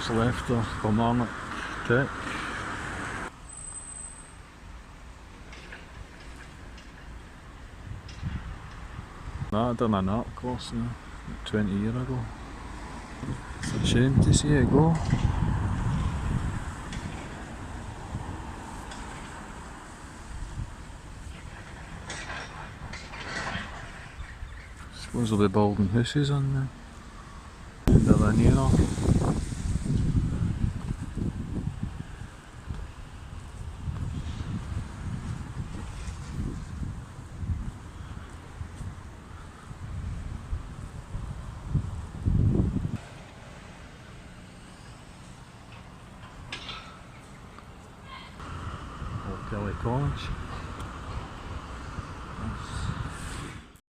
what's left of Kilmarnock Tech. I done an art course now, 20 years ago. It's a shame to see it go. Suppose they'll be building houses on the end of the Nero. Old Kelly College.